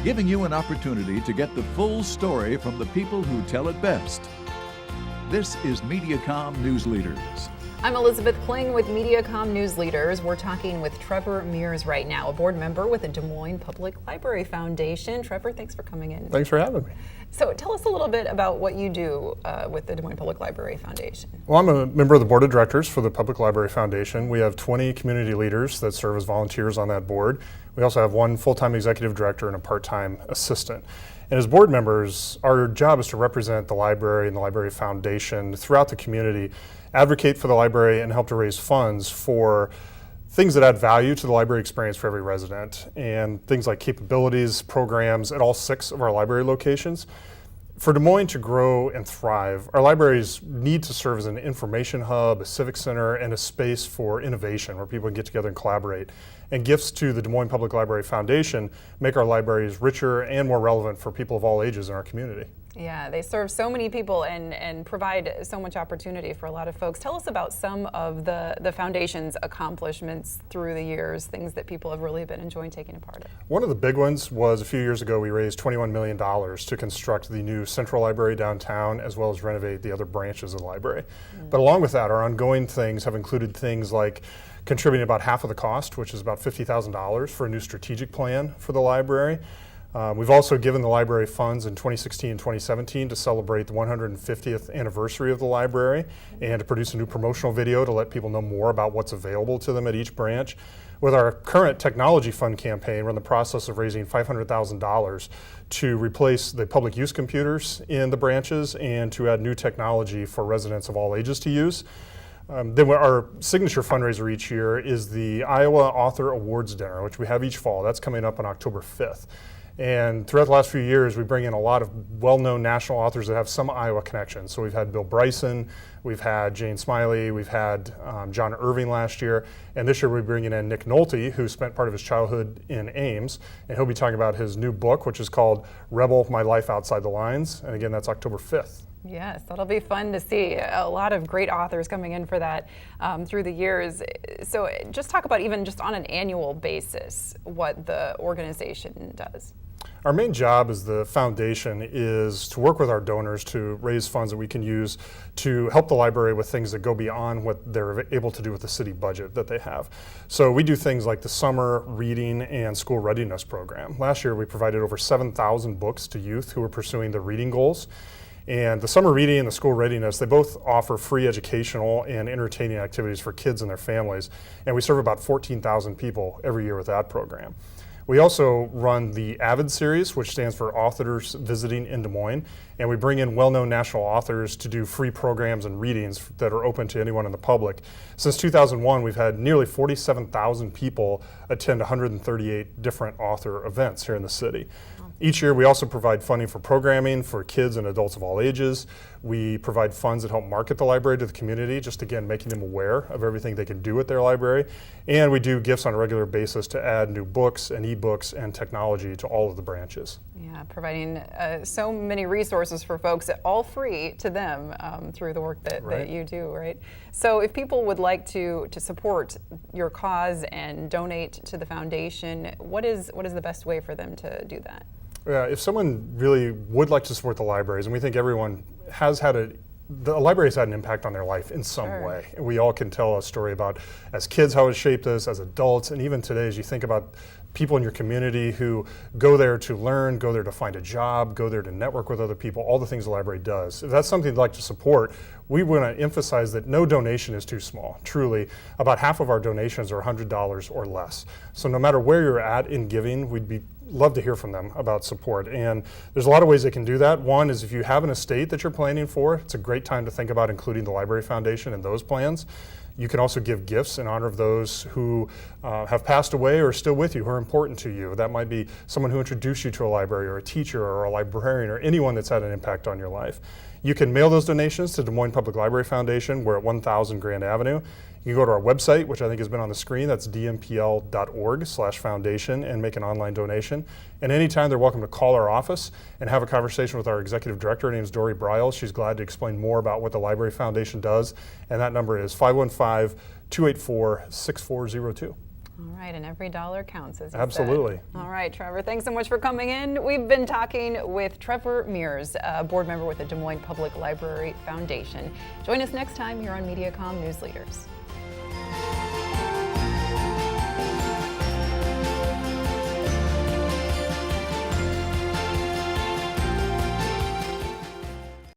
giving you an opportunity to get the full story from the people who tell it best. This is Mediacom Newsleaders. I'm Elizabeth Kling with Mediacom Newsleaders. We're talking with Trevor Meers right now, a board member with the Des Moines Public Library Foundation. Trevor, thanks for coming in. Thanks for having me. So tell us a little bit about what you do with the Des Moines Public Library Foundation. Well, I'm a member of the board of directors for the Public Library Foundation. We have 20 community leaders that serve as volunteers on that board. We also have one full-time executive director and a part-time assistant. And as board members, our job is to represent the library and the Library Foundation throughout the community, advocate for the library, and help to raise funds for things that add value to the library experience for every resident, and things like capabilities, programs at all 6 of our library locations. For Des Moines to grow and thrive, our libraries need to serve as an information hub, a civic center, and a space for innovation where people can get together and collaborate. And gifts to the Des Moines Public Library Foundation make our libraries richer and more relevant for people of all ages in our community. Yeah, they serve so many people and provide so much opportunity for a lot of folks. Tell us about some of the foundation's accomplishments through the years, things that people have really been enjoying taking a part of. One of the big ones was a few years ago we raised $21 million to construct the new Central Library downtown, as well as renovate the other branches of the library. But along with that, our ongoing things have included things like contributing about half of the cost, which is about $50,000 for a new strategic plan for the library. We've also given the library funds in 2016 and 2017 to celebrate the 150th anniversary of the library and to produce a new promotional video to let people know more about what's available to them at each branch. With our current technology fund campaign, we're in the process of raising $500,000 to replace the public use computers in the branches and to add new technology for residents of all ages to use. Then our signature fundraiser each year is the Iowa Author Awards Dinner, which we have each fall. That's coming up on October 5th. And throughout the last few years, we bring in a lot of well-known national authors that have some Iowa connections. So we've had Bill Bryson, we've had Jane Smiley, we've had John Irving last year, and this year we're bringing in Nick Nolte, who spent part of his childhood in Ames, and he'll be talking about his new book, which is called Rebel: My Life Outside the Lines, and again, that's October 5th. Yes, that'll be fun to see. A lot of great authors coming in for that through the years. So just talk about, even just on an annual basis, what the organization does. Our main job as the foundation is to work with our donors to raise funds that we can use to help the library with things that go beyond what they're able to do with the city budget that they have. So we do things like the summer reading and school readiness program. Last year we provided over 7,000 books to youth who were pursuing the reading goals. And the summer reading and the school readiness, they both offer free educational and entertaining activities for kids and their families. And we serve about 14,000 people every year with that program. We also run the AVID series, which stands for Authors Visiting in Des Moines, and we bring in well-known national authors to do free programs and readings that are open to anyone in the public. Since 2001, we've had nearly 47,000 people attend 138 different author events here in the city. Each year, we also provide funding for programming for kids and adults of all ages. We provide funds that help market the library to the community, just again, making them aware of everything they can do at their library. And we do gifts on a regular basis to add new books and ebooks and technology to all of the branches. Yeah, providing so many resources for folks, all free to them through the work that you do, right? So if people would like to support your cause and donate to the foundation, what is the best way for them to do that? If someone really would like to support the libraries, and we think everyone has had the library has had an impact on their life in some way. And we all can tell a story about, as kids, how it shaped us, as adults, and even today, as you think about people in your community who go there to learn, go there to find a job, go there to network with other people, all the things the library does. If that's something you'd like to support, we want to emphasize that no donation is too small. Truly, about half of our donations are $100 or less. So no matter where you're at in giving, we'd love to hear from them about support. And there's a lot of ways they can do that. One is if you have an estate that you're planning for, it's a great time to think about including the Library Foundation in those plans. You can also give gifts in honor of those who have passed away or are still with you, who are important to you. That might be someone who introduced you to a library, or a teacher, or a librarian, or anyone that's had an impact on your life. You can mail those donations to Des Moines Public Library Foundation. We're at 1000 Grand Avenue. You can go to our website, which I think has been on the screen. That's dmpl.org/foundation, and make an online donation. And anytime, they're welcome to call our office and have a conversation with our executive director. Her name is Dory Briles. She's glad to explain more about what the Library Foundation does. And that number is 515-284-6402. All right, and every dollar counts, as you Absolutely. said. All right, Trevor, thanks so much for coming in. We've been talking with Trevor Meers, a board member with the Des Moines Public Library Foundation. Join us next time here on Mediacom Newsleaders.